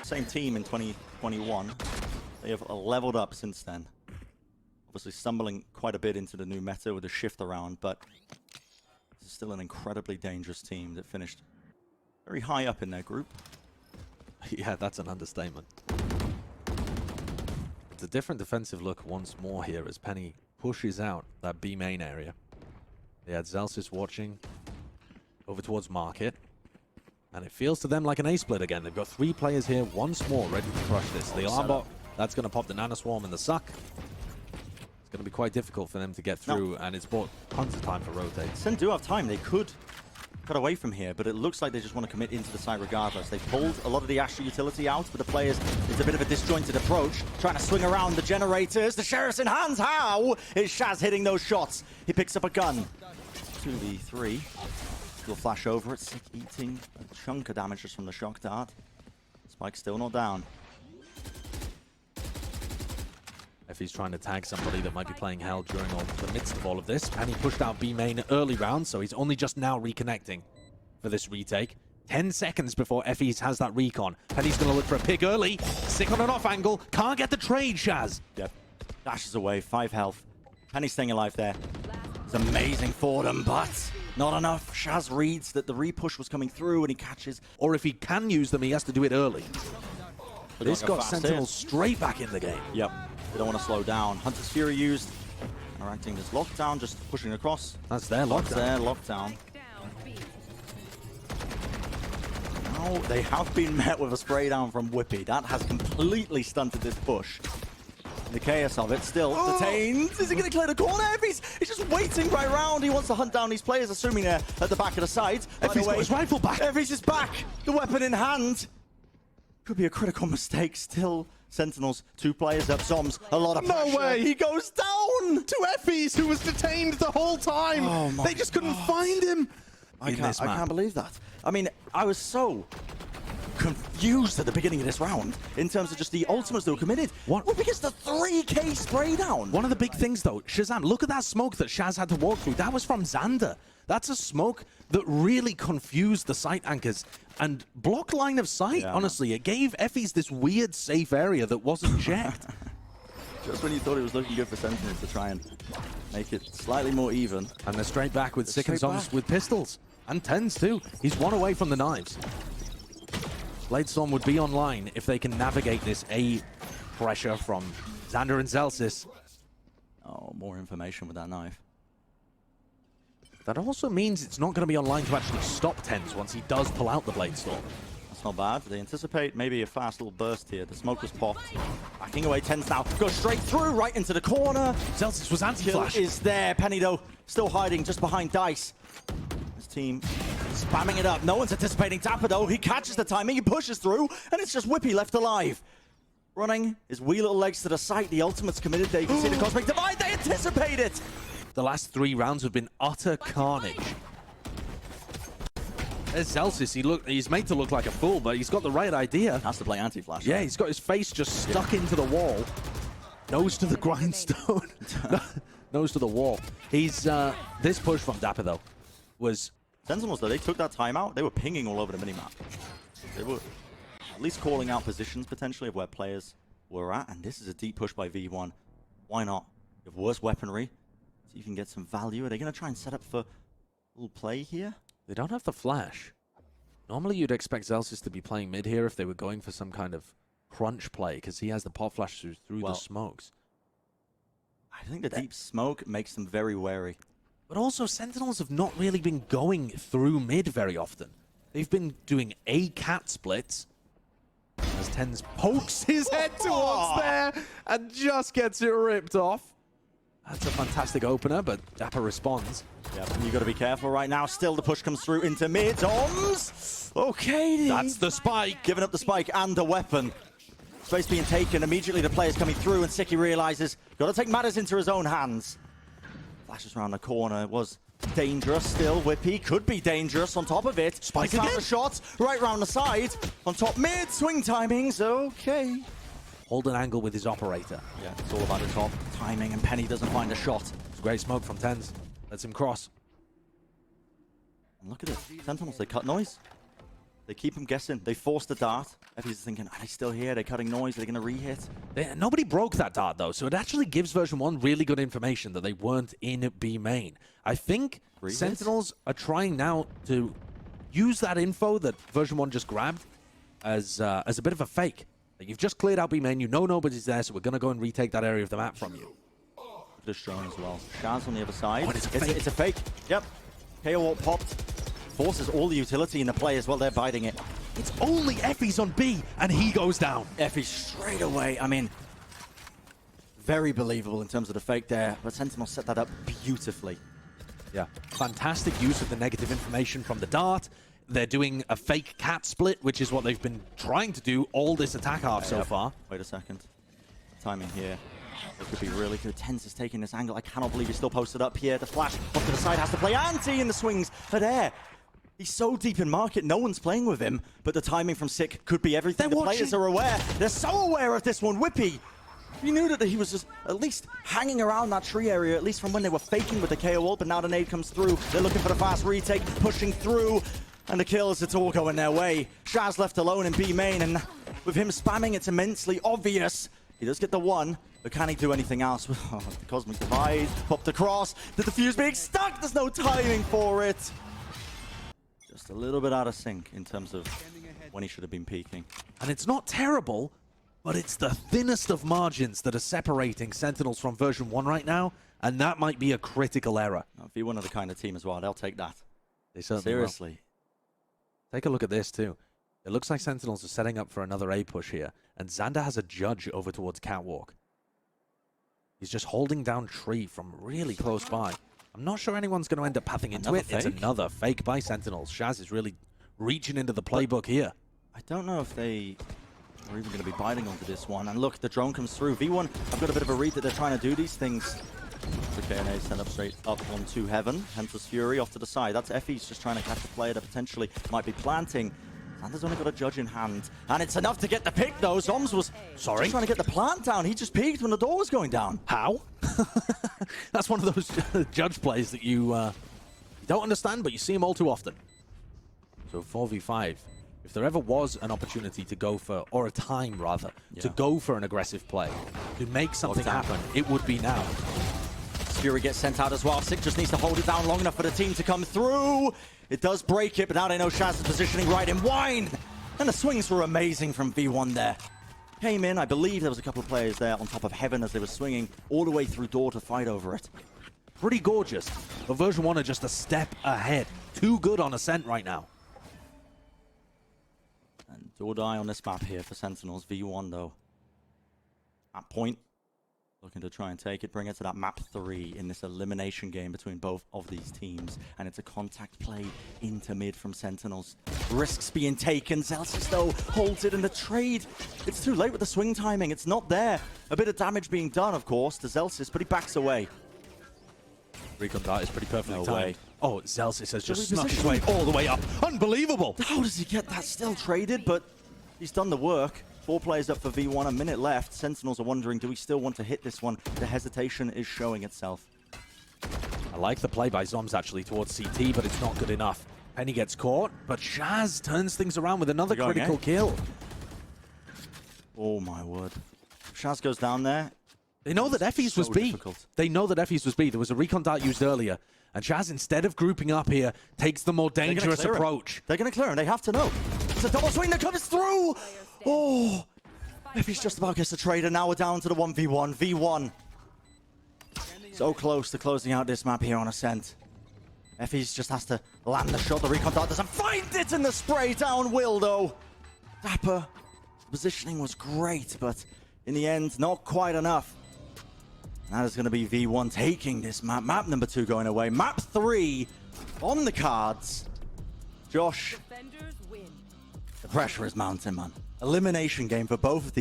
Same team in 2021. They have leveled up since then. Obviously stumbling quite a bit into the new meta with the shift around, but this is still an incredibly dangerous team that finished very high up in their group. Yeah, that's an understatement. It's a different defensive look once more here as Penny pushes out that B main area. They had Zelsis watching over towards Market. And it feels to them like an A-split again. They've got 3 players here, once more ready to crush this. The alarm bot, that's going to pop the Nano Swarm and the Suck. It's going to be quite difficult for them to get through, and it's bought tons of time for rotate. Sen do have time. They could cut away from here, but it looks like they just want to commit into the site regardless. They pulled a lot of the Astra utility out, but the players, it's a bit of a disjointed approach, trying to swing around the generators. The Sheriff's in hands. How is Shaz hitting those shots? He picks up a gun. 2v3. Still flash over it. Sick eating a chunk of damage just from the shock dart. Spike still not down. If he's trying to tag somebody that might be playing Hell during the midst of all of this. Penny pushed out B main early round, so he's only just now reconnecting for this retake. 10 seconds before Effie's has that recon. Penny's going to look for a pick early. Sick on an off angle. Can't get the trade, Shaz. Yep. Dashes away. 5 health. Penny's staying alive there. It's amazing for them, but not enough. Shaz reads that the repush was coming through and he catches. Or if he can use them, he has to do it early. This got Sentinels straight back in the game. Yep. They don't want to slow down. Hunter's Fury used. Interacting this lockdown, just pushing across. That's their lockdown. That's their lockdown. Now they have been met with a spray down from Whippy. That has completely stunted this push. The chaos of it still detained. Is he going to clear the corner? He's just waiting right round. He wants to hunt down these players, assuming they're at the back of the site. Effie's got his rifle back. Effie's is back. The weapon in hand. Could be a critical mistake still. Sentinels, 2 players up. Zoms, a lot of pressure. No way! He goes down! To Effie's, who was detained the whole time! Oh my they just couldn't find him! I can't believe that. I mean, I was so confused at the beginning of this round in terms of just the ultimates that were committed. What? Well, because the 3K spray down. One of the big things, though, Shazam, look at that smoke that Shaz had to walk through. That was from Xander. That's a smoke that really confused the site anchors and blocked line of sight, honestly. It gave Effie's this weird safe area that wasn't checked. Just when you thought it was looking good for Sentinels to try and make it slightly more even. And they're straight back with Sick and Zombs with pistols. And 10s, too. He's 1 away from the knives. Bladestorm would be online if they can navigate this A pressure from Xander and Zelsis. Oh, more information with that knife. That also means it's not going to be online to actually stop 10s once he does pull out the Bladestorm. That's not bad. They anticipate maybe a fast little burst here. The smoke was popped. Backing away, 10s now. Goes straight through, right into the corner. Zelsis was anti-flash. Kill is there. Penny, though, still hiding just behind Dice. His team spamming it up. No one's anticipating Tapper, though. He catches the timing, he pushes through, and it's just Whippy left alive. Running his wee little legs to the site. The ultimate's committed there. You can see the Cosmic Divide. They anticipate it. The last 3 rounds have been utter carnage. There's Zelsis. He's made to look like a fool, but he's got the right idea. Has to play anti-flash. Yeah, he's got his face just stuck into the wall. Nose to the grindstone. Nose to the wall. He's, this push from Dapper, though, was... Sentinels, though, they took that time out. They were pinging all over the minimap. They were at least calling out positions, potentially, of where players were at. And this is a deep push by V1. Why not? You have worse weaponry. So you can get some value. Are they going to try and set up for a little play here? They don't have the flash. Normally, you'd expect Zelsis to be playing mid here if they were going for some kind of crunch play, because he has the pop flash through the smokes. I think the deep smoke makes them very wary. But also, Sentinels have not really been going through mid very often. They've been doing A cat splits. As 10s pokes his head towards there and just gets it ripped off. That's a fantastic opener, but Dapper responds. Yeah, you got to be careful right now. Still, the push comes through into mid. Zoms. Okay. That's the spike. Giving up the spike and the weapon. Space being taken. Immediately, the player's coming through, and Siki realizes, got to take matters into his own hands. Flashes around the corner. It was dangerous still. Whippy could be dangerous on top of it. Spike again. again. The shot right round the side. On top mid. Swing timings. Okay. Hold an angle with his operator. Yeah, it's all about the top timing, and Penny doesn't find a shot. It's great smoke from 10s. Lets him cross. Look at it. Sentinels, they cut noise. They keep him guessing. They force the dart. Effie's thinking, are they still here? They're cutting noise. Are they going to re-hit? Nobody broke that dart, though, so it actually gives Version 1 really good information that they weren't in B main. I think Sentinels are trying now to use that info that Version 1 just grabbed as a bit of a fake. Like, you've just cleared out B main, you know nobody's there, so we're going to go and retake that area of the map from you. Just shown as well. Shaz on the other side. Oh, it's a fake. Yep. KO popped. Forces all the utility in the play as well. They're biting it. It's only Effie's on B, and he goes down. Effie straight away. I mean, very believable in terms of the fake there. But Sentinel set that up beautifully. Yeah. Fantastic use of the negative information from the dart. They're doing a fake cat split, which is what they've been trying to do all this attack half so far. Wait a second. Timing here. It could be really good. Tense is taking this angle. I cannot believe he's still posted up here. The flash off to the side has to play Anti in the swings at air. He's so deep in market, no one's playing with him. But the timing from Sick could be everything. The players are aware. They're so aware of this one. Whippy, you knew that he was just at least hanging around that tree area, at least from when they were faking with the KO ult, but now the nade comes through. They're looking for the fast retake, pushing through. And the kills, it's all going their way. Shaz left alone in B main, and with him spamming, it's immensely obvious. He does get the one, but can he do anything else? Oh, the Cosmic Divide, popped across, the defuse being stuck, there's no timing for it. Just a little bit out of sync in terms of when he should have been peaking. And it's not terrible, but it's the thinnest of margins that are separating Sentinels from Version 1 right now, and that might be a critical error. V1 are the kind of team as well, they'll take that. They certainly Seriously. will. Take a look at this too. It looks like Sentinels are setting up for another A push here, and Xander has a judge over towards Catwalk. He's just holding down tree from really close by. I'm not sure anyone's going to end up pathing into it. It's another fake by Sentinels. Shaz is really reaching into the playbook here. I don't know if they are even going to be biting onto this one. And look, the drone comes through. V1, I've got a bit of a read that they're trying to do these things. The KNA sent up straight up onto Heaven. Hunter's Fury off to the side. That's Effie's just trying to catch a player that potentially might be planting. Xander's only got a judge in hand. And it's enough to get the pick, though. Zoms was just trying to get the plant down. He just peeked when the door was going down. How? That's one of those judge plays that you don't understand, but you see them all too often. So 4v5. If there ever was an opportunity to go for, or a time rather, to go for an aggressive play, to make something happen, it would be now. Fury gets sent out as well. Sick just needs to hold it down long enough for the team to come through. It does break it, but now they know Shaz is positioning right in wine. And the swings were amazing from V1 there. Came in, I believe there was a couple of players there on top of Heaven as they were swinging all the way through door to fight over it. Pretty gorgeous. But Version 1 are just a step ahead. Too good on Ascent right now. And do or die on this map here for Sentinels. V1 though. At point. Looking to try and take it, bring it to that map 3 in this elimination game between both of these teams. And it's a contact play into mid from Sentinels. Risks being taken. Zelsis, though, holds it in the trade. It's too late with the swing timing. It's not there. A bit of damage being done, of course, to Zelsis, but he backs away. Recon dart is pretty perfectly No timed. way. Oh, Zelsis has just snuck his way all the way up. Unbelievable! How does he get that still traded? But he's done the work. 4 players up for V1, a minute left. Sentinels are wondering, do we still want to hit this one? The hesitation is showing itself. I like the play by Zoms actually towards CT, but it's not good enough. Penny gets caught, but Shaz turns things around with another critical kill. Oh my word. Shaz goes down there. They know that Effie's was B. They know that Effie's was B. There was a recon dart used earlier, and Shaz, instead of grouping up here, takes the more dangerous approach. They're going to clear him. They have to know. It's a double swing that comes through. Oh, Effie's just about gets the trade, and now we're down to the 1v1. V1. So close to closing out this map here on Ascent. Effie's just has to land the shot. The recon dart doesn't find it in the spray down. Will, though. Dapper. The positioning was great, but in the end, not quite enough. That is going to be V1 taking this map. Map number 2 going away. Map 3 on the cards. Josh, the pressure is mounting, man. Elimination game for both of these.